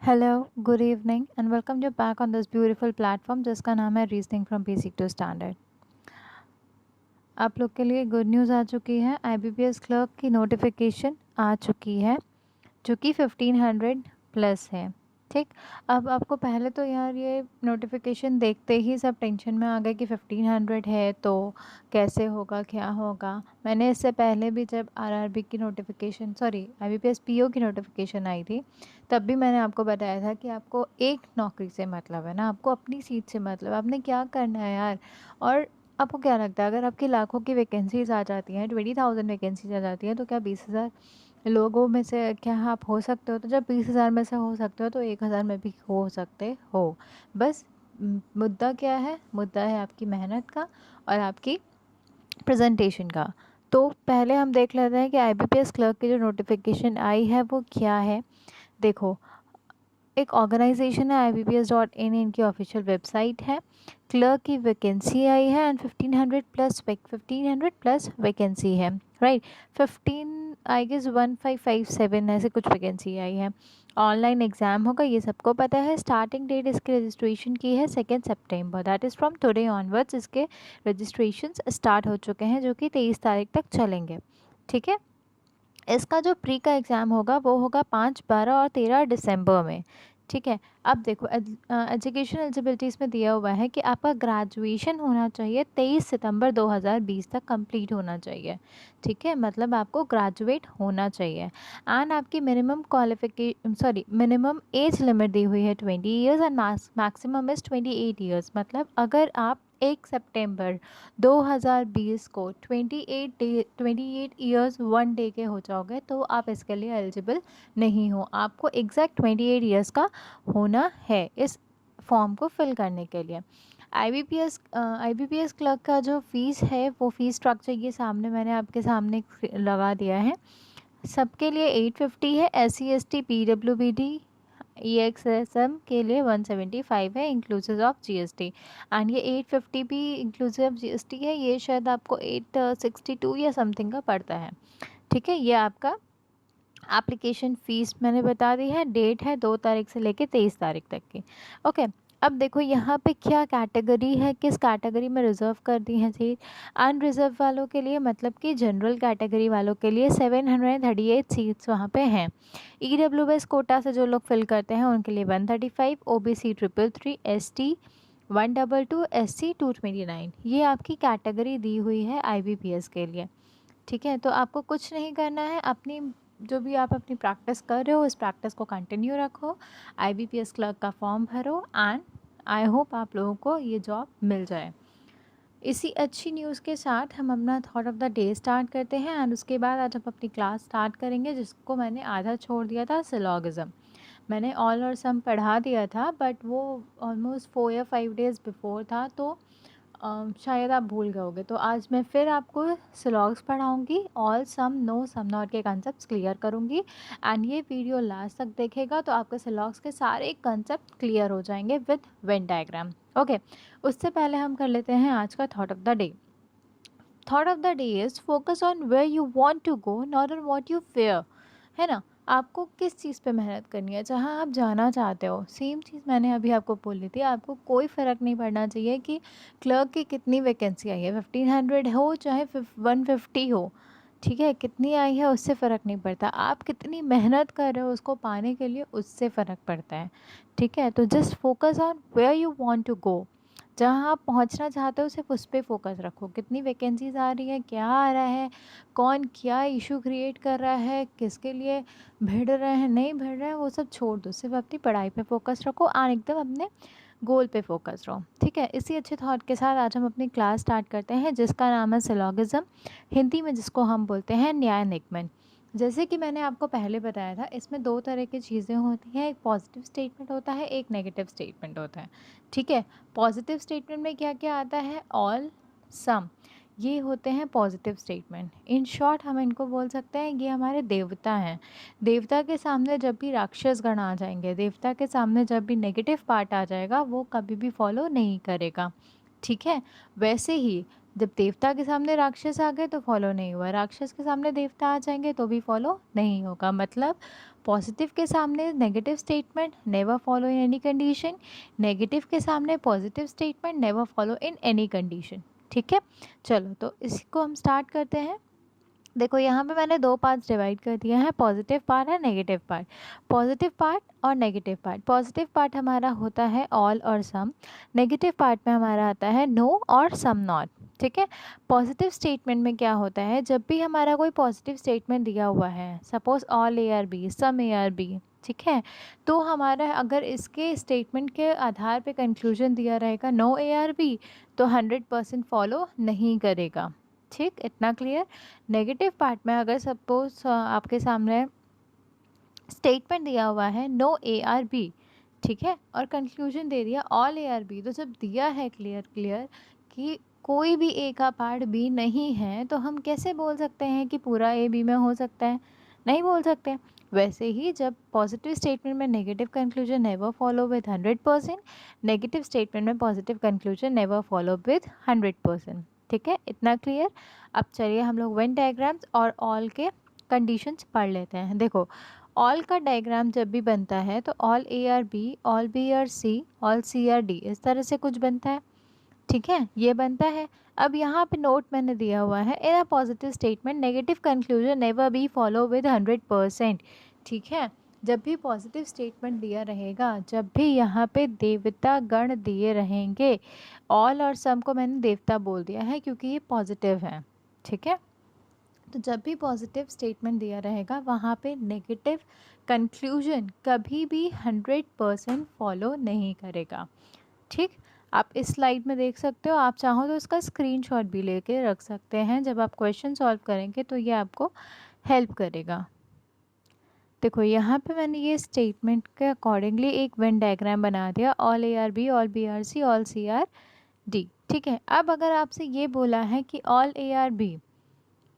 Hello, good evening, and welcome you back on this beautiful platform जिसका नाम है reasoning from basic to standard. आप लोग के लिए गुड न्यूज़ आ चुकी है। IBPS क्लर्क की नोटिफिकेशन आ चुकी है जो कि 1500 प्लस है। ठीक, अब आपको पहले तो यार ये नोटिफिकेशन देखते ही सब टेंशन में आ गए कि 1500 है तो कैसे होगा, क्या होगा। मैंने इससे पहले भी जब RRB की नोटिफिकेशन IBPS PO की नोटिफिकेशन आई थी तब भी मैंने आपको बताया था कि आपको एक नौकरी से मतलब है ना, आपको अपनी सीट से मतलब, आपने क्या करना है यार। और आपको क्या लगता है अगर आपकी लाखों की वैकेंसीज आ जाती हैं, 20,000 वैकेंसीज आ जाती हैं, तो क्या 20,000 लोगों में से क्या आप हो सकते हो? तो जब 20,000 में से हो सकते हो तो 1,000 में भी हो सकते हो। बस मुद्दा क्या है? मुद्दा है आपकी मेहनत का और आपकी प्रेजेंटेशन का। तो पहले हम देख लेते हैं कि IBPS क्लर्क की जो नोटिफिकेशन आई है वो क्या है। देखो, एक ऑर्गेनाइजेशन है IBPS.in, इनकी ऑफिशियल वेबसाइट है। क्लर्क की वैकेंसी आई है एंड 1500 प्लस वैकेंसी है, राइट। 15 आई गेस 1557 ऐसे कुछ वैकेंसी आई है। ऑनलाइन एग्ज़ाम होगा, ये सबको पता है। स्टार्टिंग डेट इसके रजिस्ट्रेशन की है 2 सितंबर, that is from today onwards इसके रजिस्ट्रेशन स्टार्ट हो चुके हैं जो कि 23 तारीख तक चलेंगे। ठीक है, इसका जो प्री का एग्ज़ाम होगा वो होगा 5, 12 और 13 दिसंबर में। ठीक है, अब देखो एजुकेशन एलिजिबिलिटीज़ में दिया हुआ है कि आपका ग्रेजुएशन होना चाहिए 23 सितंबर 2020 तक कंप्लीट होना चाहिए। ठीक है, मतलब आपको ग्रेजुएट होना चाहिए। एंड आपकी मिनिमम एज लिमिट दी हुई है 20 years and maximum is 28 years. मतलब अगर आप 1 सितंबर 2020 को 28 ईयर्स 1 डे के हो जाओगे तो आप इसके लिए एलिजिबल नहीं हो। आपको एग्जैक्ट 28 ईयर्स का होना है इस फॉर्म को फिल करने के लिए। IBPS क्लर्क का जो फ़ीस है वो फ़ीस स्ट्रक्चर ये सामने मैंने आपके सामने लगा दिया है। सबके लिए 850 है। SC ST PWBD EXSM के लिए 175 है इंक्लूसिव ऑफ GST। एंड ये 850 भी इंक्लूसिव ऑफ GST है, ये शायद आपको 862 या समथिंग का पड़ता है। ठीक है, ये आपका एप्लीकेशन फ़ीस मैंने बता दी है। डेट है 2 तारीख से लेके 23 तारीख तक की। ओके, अब देखो यहाँ पे क्या कैटेगरी है, किस कैटेगरी में रिज़र्व कर दी है सीट। अनरिज़र्व वालों के लिए मतलब कि जनरल कैटेगरी वालों के लिए 738 सीट्स वहाँ पे हैं। EWS कोटा से जो लोग फिल करते हैं उनके लिए 135, OBC 333, ST 122, SC 229। ये आपकी कैटेगरी दी हुई है IBPS के लिए। ठीक है, तो आपको कुछ नहीं करना है, अपनी जो भी आप अपनी प्रैक्टिस कर रहे हो इस प्रैक्टिस को कंटिन्यू रखो। IBPS क्लर्क का फॉर्म भरो एंड आई होप आप लोगों को ये जॉब मिल जाए। इसी अच्छी न्यूज़ के साथ हम अपना thought of the day start करते हैं एंड उसके बाद आज हम अपनी क्लास स्टार्ट करेंगे जिसको मैंने आधा छोड़ दिया था, सिलॉगिज़म। मैंने ऑल और सम पढ़ा दिया था बट वो ऑलमोस्ट 4 या 5 डेज़ बिफोर था, तो शायद आप भूल गए होगे। तो आज मैं फिर आपको सिलॉग्स पढ़ाऊँगी, all some no some not के कंसेप्ट क्लियर करूँगी एंड ये वीडियो लास्ट तक देखेगा तो आपके सिलॉग्स के सारे कंसेप्ट क्लियर हो जाएंगे विद वेन डायग्राम। ओके, उससे पहले हम कर लेते हैं आज का thought of the day. Thought of the day is focus on where you want to go not on what you fear. है ना, आपको किस चीज़ पे मेहनत करनी है, जहाँ आप जाना चाहते हो। सेम चीज़ मैंने अभी आपको बोली थी, आपको कोई फ़र्क नहीं पड़ना चाहिए कि क्लर्क की कितनी वैकेंसी आई है, 1500 हो चाहे 150 हो। ठीक है, कितनी आई है उससे फ़र्क नहीं पड़ता, आप कितनी मेहनत कर रहे हो उसको पाने के लिए, उससे फ़र्क पड़ता है। ठीक है, तो just focus on where you want to go. जहाँ आप पहुँचना चाहते हो सिर्फ उस पर फोकस रखो। कितनी वैकेंसीज आ रही है, क्या आ रहा है, कौन क्या इशू क्रिएट कर रहा है, किसके लिए भिड़ रहे हैं नहीं भिड़ रहे हैं, वो सब छोड़ दो। सिर्फ अपनी पढ़ाई पे फोकस रखो और एकदम अपने गोल पे फोकस रहो। ठीक है, इसी अच्छे थॉट के साथ आज हम अपनी क्लास स्टार्ट करते हैं जिसका नाम है सिलॉगिज्म, हिंदी में जिसको हम बोलते हैं न्याय निगमन। जैसे कि मैंने आपको पहले बताया था, इसमें 2 तरह की चीज़ें होती हैं, एक पॉजिटिव स्टेटमेंट होता है, एक नेगेटिव स्टेटमेंट होता है। ठीक है, पॉजिटिव स्टेटमेंट में क्या क्या आता है, ऑल सम, ये होते हैं पॉजिटिव स्टेटमेंट। इन शॉर्ट हम इनको बोल सकते हैं ये हमारे देवता हैं। देवता के सामने जब भी राक्षस गण आ जाएंगे, देवता के सामने जब भी नेगेटिव पार्ट आ जाएगा वो कभी भी फॉलो नहीं करेगा। ठीक है, वैसे ही जब देवता के सामने राक्षस आ गए तो फॉलो नहीं हुआ, राक्षस के सामने देवता आ जाएंगे तो भी फॉलो नहीं होगा। मतलब पॉजिटिव के सामने negative statement, never follow in any condition, negative के सामने positive statement, never follow in any condition. ठीक है, चलो तो इसको हम स्टार्ट करते हैं। देखो यहाँ पे मैंने दो पार्ट्स डिवाइड कर दिए हैं, पॉजिटिव पार्ट है नेगेटिव पार्ट। पॉजिटिव पार्ट और नेगेटिव पार्ट, पॉजिटिव पार्ट हमारा होता है ऑल और सम, नेगेटिव पार्ट में हमारा आता है नो और सम नॉट। ठीक है, पॉजिटिव स्टेटमेंट में क्या होता है, जब भी हमारा कोई पॉजिटिव स्टेटमेंट दिया हुआ है, suppose all A are B, some A are B, ठीक है, तो हमारा अगर इसके स्टेटमेंट के आधार पे कंक्लूजन दिया रहेगा नो ए आर बी, तो 100% फॉलो नहीं करेगा। ठीक, इतना क्लियर। नेगेटिव पार्ट में अगर सपोज आपके सामने स्टेटमेंट दिया हुआ है नो ए आर बी, ठीक है, और कंक्लूजन दे दिया ऑल ए आर बी, तो जब दिया है क्लियर कि कोई भी ए का पार्ट बी नहीं है, तो हम कैसे बोल सकते हैं कि पूरा ए बी में हो सकता है? नहीं बोल सकते। वैसे ही जब पॉजिटिव स्टेटमेंट में negative conclusion never follow with 100%, negative statement में positive conclusion never follow with 100%। ठीक है, इतना क्लियर। अब चलिए हम लोग वेन डायग्राम्स और ऑल के कंडीशंस पढ़ लेते हैं। देखो, ऑल का डायग्राम जब भी बनता है तो all A are B, all B are C, all C are D, इस तरह से कुछ बनता है। ठीक है, ये बनता है। अब यहाँ पे नोट मैंने दिया हुआ है, in a positive statement negative conclusion never be follow with 100%। ठीक है, जब भी पॉजिटिव स्टेटमेंट दिया रहेगा, जब भी यहाँ पे देवता गण दिए रहेंगे, ऑल और सम को मैंने देवता बोल दिया है क्योंकि ये पॉजिटिव है। ठीक है, तो जब भी पॉजिटिव स्टेटमेंट दिया रहेगा वहाँ पे नेगेटिव कंक्लूजन कभी भी 100% फॉलो नहीं करेगा। ठीक, आप इस स्लाइड में देख सकते हो, आप चाहो तो इसका स्क्रीनशॉट भी लेके रख सकते हैं, जब आप क्वेश्चन सॉल्व करेंगे तो ये आपको हेल्प करेगा। देखो यहाँ पे मैंने ये स्टेटमेंट के अकॉर्डिंगली एक वेन डायग्राम बना दिया, all A are B, all B are C, all C are D. ठीक है, अब अगर आपसे ये बोला है कि all A are B,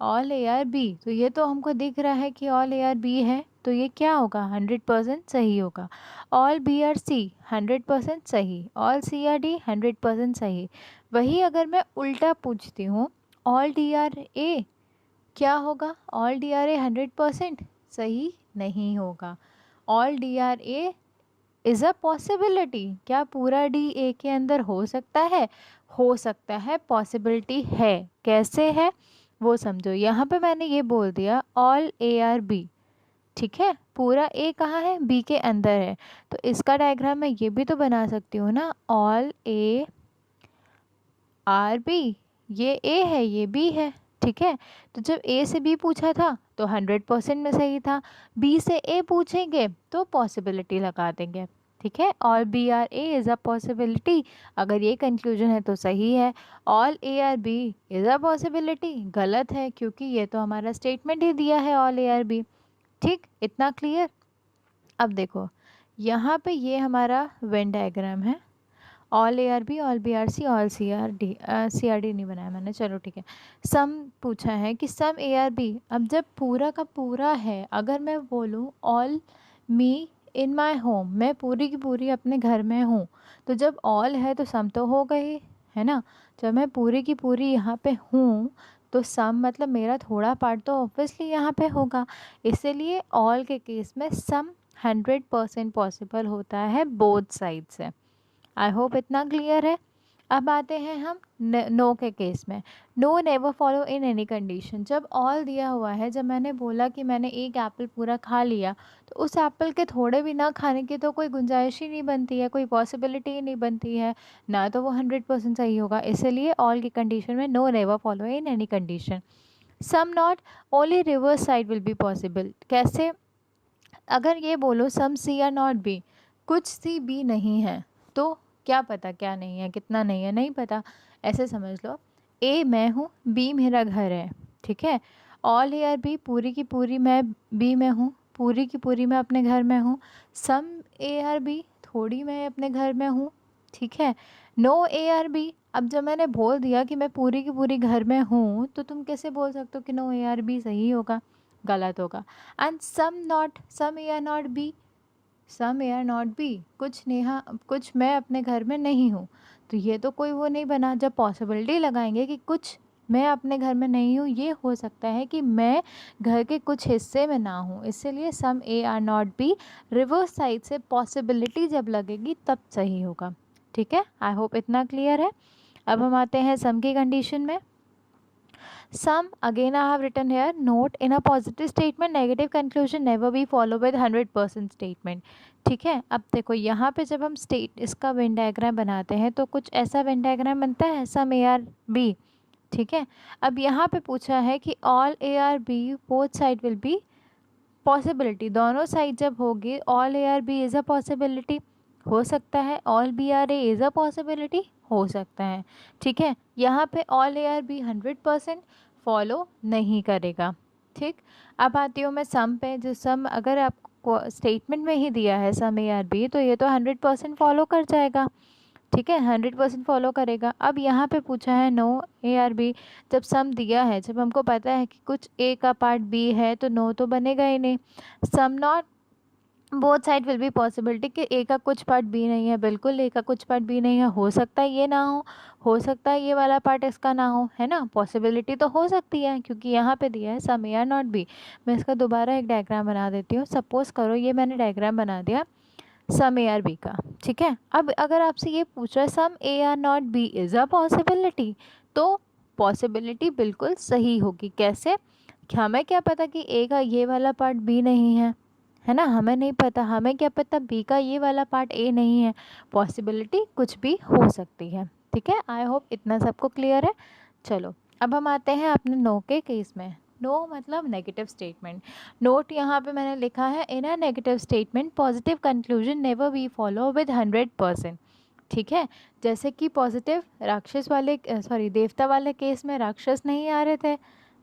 all A are B, तो ये तो हमको दिख रहा है कि ऑल ए आर बी है, तो ये क्या होगा? 100% सही होगा। ऑल बी आर सी 100% सही, ऑल सी आर डी 100% सही। वही अगर मैं उल्टा पूछती हूँ, ऑल डी आर ए क्या होगा? ऑल डी आर ए 100% सही नहीं होगा। All D R A is a possibility, क्या पूरा डी ए के अंदर हो सकता है? हो सकता है, पॉसिबिलिटी है। कैसे है वो समझो। यहाँ पे मैंने ये बोल दिया ऑल ए आर बी, ठीक है, पूरा ए कहाँ है? बी के अंदर है, तो इसका डायग्राम मैं ये भी तो बना सकती हूँ ना, ऑल ए आर बी, ये ए है ये बी है। ठीक है, तो जब ए से बी पूछा था तो 100% में सही था, बी से ए पूछेंगे तो पॉसिबिलिटी लगा देंगे। ठीक है, all B are A is a possibility, अगर ये कंक्लूजन है तो सही है। All A are B is a possibility गलत है, क्योंकि ये तो हमारा स्टेटमेंट ही दिया है ऑल ए आर बी। ठीक, इतना क्लियर। अब देखो यहाँ पे ये हमारा वेन डायग्राम है, all A are B, all B are C, all C are D, C are D नहीं बनाया मैंने, चलो ठीक है। सम पूछा है कि सम ए आर बी, अब जब पूरा का पूरा है, अगर मैं बोलूँ all me in my home, मैं पूरी की पूरी अपने घर में हूँ, तो जब ऑल है तो सम तो हो गई है ना। जब मैं पूरी की पूरी यहाँ पे हूँ तो सम मतलब मेरा थोड़ा पार्ट तो ऑब्वियसली यहाँ पे होगा, इसीलिए ऑल के केस में सम 100% पॉसिबल होता है बोथ साइड से। आई होप इतना क्लियर है। अब आते हैं हम नो के केस में। No never follow in any condition, जब ऑल दिया हुआ है, जब मैंने बोला कि मैंने एक एप्पल पूरा खा लिया, तो उस एप्पल के थोड़े भी ना खाने की तो कोई गुंजाइश ही नहीं बनती है, कोई पॉसिबिलिटी ही नहीं बनती है ना, तो वो 100% सही होगा। इसलिए ऑल की कंडीशन में no never follow in any condition. Some not, only reverse side will be possible. कैसे? अगर ये बोलो some C are not B, कुछ सी बी नहीं है, तो क्या पता क्या नहीं है, कितना नहीं है, नहीं पता। ऐसे समझ लो, ए मैं हूँ, बी मेरा घर है, ठीक है, ऑल ए आर बी, पूरी की पूरी मैं बी में हूँ, पूरी की पूरी मैं अपने घर में हूँ। सम ए आर बी, थोड़ी मैं अपने घर में हूँ, ठीक है। नो ए आर बी, अब जब मैंने बोल दिया कि मैं पूरी की पूरी घर में हूँ, तो तुम कैसे बोल सकते हो कि नो ए आर बी सही होगा? गलत होगा। And some not, some A are not B, some A are not B, कुछ नेहा, कुछ मैं अपने घर में नहीं हूँ, तो ये तो कोई वो नहीं बना। जब पॉसिबिलिटी लगाएंगे कि कुछ मैं अपने घर में नहीं हूँ, ये हो सकता है कि मैं घर के कुछ हिस्से में ना हूँ, इसीलिए some A are not B reverse side से पॉसिबिलिटी जब लगेगी तब सही होगा। ठीक है, आई होप इतना क्लियर है। अब हम आते हैं सम की कंडीशन में। Some again I have written here, note in a positive statement negative conclusion never be follow with 100% statement. ठीक है, अब देखो यहाँ पे जब हम इसका वेन डायग्राम बनाते हैं तो कुछ ऐसा वेन डायग्राम बनता है सम ए आर बी। ठीक है, अब यहाँ पे पूछा है कि all A are B both side will be possibility, दोनों साइड जब होगी all A are B is a possibility, हो सकता है all B are A is a possibility, हो सकता है। ठीक है, यहाँ पे all A are B 100% follow नहीं करेगा। ठीक, अब आती हूँ मैं सम पे। जो सम अगर आपको स्टेटमेंट में ही दिया है सम ए आर बी, तो ये तो 100% फॉलो कर जाएगा। ठीक है, 100% फॉलो करेगा। अब यहाँ पे पूछा है नो ए आर बी, जब सम दिया है, जब हमको पता है कि कुछ ए का पार्ट बी है तो नो तो बनेगा ही नहीं। Some not both side will be possibility कि ए का कुछ पार्ट बी नहीं है, बिल्कुल ए का कुछ पार्ट बी नहीं है, हो सकता है ये ना हो सकता है ये वाला पार्ट इसका ना हो, है ना, पॉसिबिलिटी तो हो सकती है क्योंकि यहाँ पे दिया है some A are not B. मैं इसका दोबारा एक डायग्राम बना देती हूँ। सपोज करो ये मैंने डायग्राम बना दिया सम ए आर बी का। ठीक है, अब अगर आपसे ये पूछ रहा है some A are not B is a possibility, तो पॉसिबिलिटी बिल्कुल सही होगी। कैसे, हमें क्या पता कि ए का ये वाला पार्ट बी नहीं है ना, हमें नहीं पता, हमें क्या पता बी का ये वाला पार्ट ए नहीं है, पॉसिबिलिटी कुछ भी हो सकती है। ठीक है, आई होप इतना सबको क्लियर है। चलो अब हम आते हैं अपने नो के केस में। नो मतलब नेगेटिव स्टेटमेंट। नोट यहाँ पे मैंने लिखा है in a negative statement positive conclusion never be follow with 100%। ठीक है, जैसे कि पॉजिटिव राक्षस वाले सॉरी देवता वाले केस में राक्षस नहीं आ रहे थे,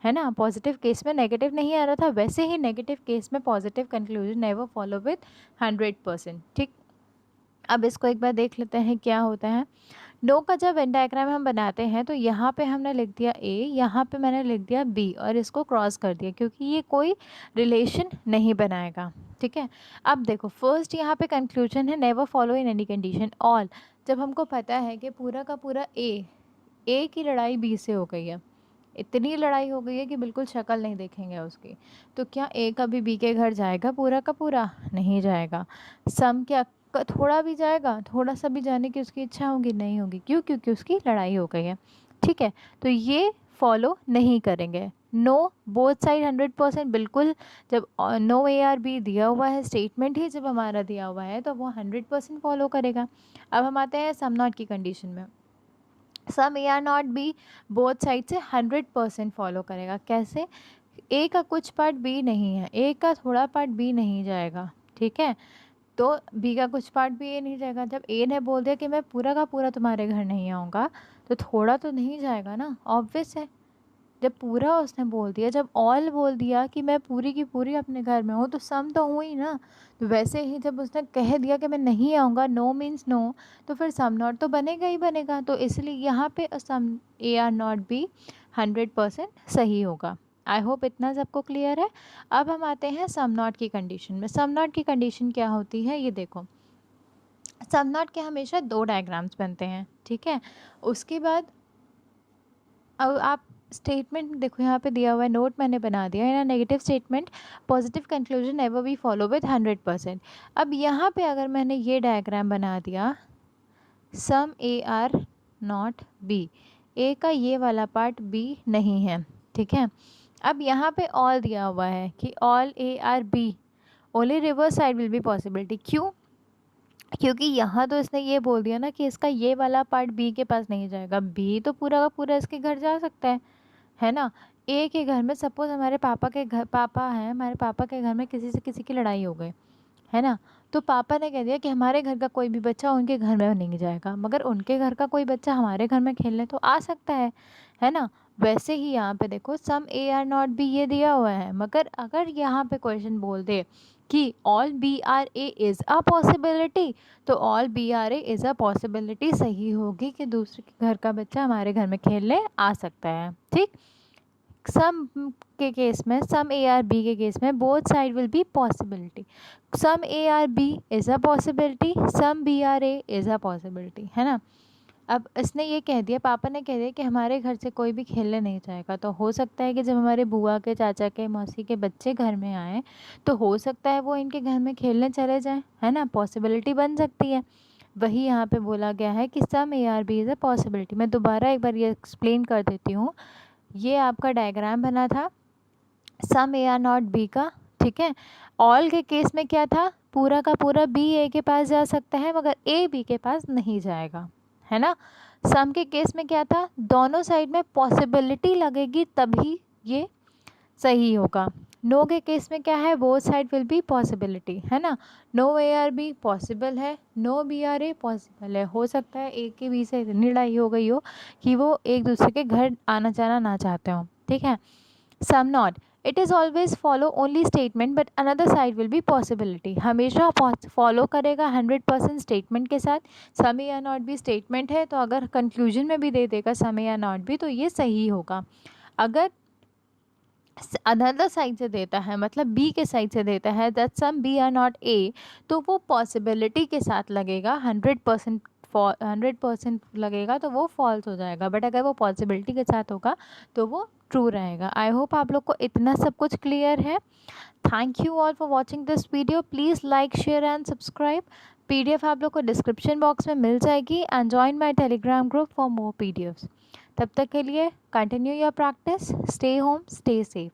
है ना, पॉजिटिव केस में नेगेटिव नहीं आ रहा था, वैसे ही नेगेटिव केस में positive conclusion never follow with 100%। ठीक, अब इसको एक बार देख लेते हैं क्या होता है। नो का जब वेन डायग्राम हम बनाते हैं तो यहाँ पे हमने लिख दिया ए, यहाँ पे मैंने लिख दिया बी और इसको क्रॉस कर दिया क्योंकि ये कोई रिलेशन नहीं बनाएगा। ठीक है, अब देखो फर्स्ट यहाँ पे कंक्लूजन है never follow in any condition all. जब हमको पता है कि पूरा का पूरा ए की लड़ाई बी से हो गई है, इतनी लड़ाई हो गई है कि बिल्कुल शक्ल नहीं देखेंगे उसकी, तो क्या ए कभी बी के घर जाएगा पूरा का पूरा? नहीं जाएगा। सम क्या थोड़ा भी जाएगा? थोड़ा सा भी जाने की उसकी इच्छा होगी? नहीं होगी। क्यों? क्योंकि उसकी लड़ाई हो गई है। ठीक है, तो ये फॉलो नहीं करेंगे। नो बोथ साइड 100% बिल्कुल। जब नो ए आर बी दिया हुआ है, स्टेटमेंट ही जब हमारा दिया हुआ है तो वो 100% फॉलो करेगा। अब हम आते हैं सम नॉट की कंडीशन में। Some A are not B both side से 100% फॉलो करेगा। कैसे? ए का कुछ पार्ट बी नहीं है, ए का थोड़ा पार्ट बी नहीं जाएगा। ठीक है, तो बी का कुछ पार्ट भी ए नहीं जाएगा। जब ए ने बोल दिया कि मैं पूरा का पूरा तुम्हारे घर नहीं आऊँगा, तो थोड़ा तो नहीं जाएगा ना, ऑब्वियस है। जब पूरा उसने बोल दिया, जब ऑल बोल दिया कि मैं पूरी की पूरी अपने घर में हूँ, तो सम तो हुई ना। तो वैसे ही जब उसने कह दिया कि मैं नहीं आऊँगा, नो मीन्स नो, तो फिर सम नॉट तो बनेगा ही बनेगा। तो इसलिए यहाँ पे सम ए आर नॉट बी 100% सही होगा। आई होप इतना सबको क्लियर है। अब हम आते हैं सम नॉट की कंडीशन में। सम नॉट की कंडीशन क्या होती है, ये देखो। सम नॉट के हमेशा दो डायग्राम्स बनते हैं। ठीक है, उसके बाद अब आप स्टेटमेंट देखो, यहाँ पे दिया हुआ है, नोट मैंने बना दिया है ना, negative statement positive conclusion never be follow with 100%। अब यहाँ पे अगर मैंने ये डायग्राम बना दिया सम ए आर नॉट बी, ए का ये वाला पार्ट बी नहीं है। ठीक है, अब यहाँ पे ऑल दिया हुआ है कि all A are B only reverse side will be possibility. क्यों? क्योंकि यहाँ तो इसने ये बोल दिया ना कि इसका ये वाला पार्ट बी के पास नहीं जाएगा, बी तो पूरा का पूरा इसके घर जा सकता है ना। ए के घर में सपोज हमारे पापा के घर, पापा हैं, हमारे पापा के घर में किसी से किसी की लड़ाई हो गई, है ना, तो पापा ने कह दिया कि हमारे घर का कोई भी बच्चा उनके घर में नहीं जाएगा, मगर उनके घर का कोई बच्चा हमारे घर में खेलने तो आ सकता है ना। वैसे ही यहाँ पे देखो सम ए आर नॉट बी ये दिया हुआ है, मगर अगर यहाँ पे क्वेश्चन बोल दे कि all B are A is a possibility, तो all B are A is a possibility सही होगी कि दूसरे के घर का बच्चा हमारे घर में खेलने आ सकता है। ठीक, सम के केस में, सम ए आर बी के केस में both side will be possibility. Some A are B is a possibility, some B are A is a possibility, है ना। अब इसने ये कह दिया, पापा ने कह दिया कि हमारे घर से कोई भी खेलने नहीं जाएगा, तो हो सकता है कि जब हमारे बुआ के, चाचा के, मौसी के बच्चे घर में आए तो हो सकता है वो इनके घर में खेलने चले जाएं, है ना, पॉसिबिलिटी बन सकती है। वही यहाँ पे बोला गया है कि some A are B is a possibility. मैं दोबारा एक बार ये एक्सप्लेन कर देती हूँ। ये आपका डायग्राम बना था सम ए आर नॉट बी का, ठीक है। ऑल के केस में क्या था, पूरा का पूरा बी ए के पास जा सकता है मगर ए बी के पास नहीं जाएगा, है ना। सम के केस में क्या था, दोनों साइड में पॉसिबिलिटी लगेगी तभी ये सही होगा। नो के केस में क्या है, both side will be possibility, है ना। No A are B possible है, no B are A possible है। हो सकता है ए के बी से इतनी लड़ाई हो गई हो कि वो एक दूसरे के घर आना जाना ना चाहते हो, ठीक है। Some not, it is always follow only statement but another side will be possibility. हमेशा फॉलो करेगा 100% स्टेटमेंट के साथ। सम या नॉट भी स्टेटमेंट है, तो अगर कंक्लूजन में भी दे देगा सम या नॉट भी, तो ये सही होगा। अगर अनदर साइड से देता है, मतलब बी के साइड से देता है, that some B are not A, तो वो पॉसिबिलिटी के साथ लगेगा 100%, 100% लगेगा तो वो फॉल्स हो जाएगा। बट अगर वो पॉसिबिलिटी के साथ होगा तो वो ट्रू रहेगा। आई होप आप लोग को इतना सब कुछ क्लियर है। Thank you all for watching this video. Please like, share and subscribe. PDF आप लोग को डिस्क्रिप्शन बॉक्स में मिल जाएगी and join my Telegram group for more PDFs। तब तक के लिए continue your practice, stay home, stay safe.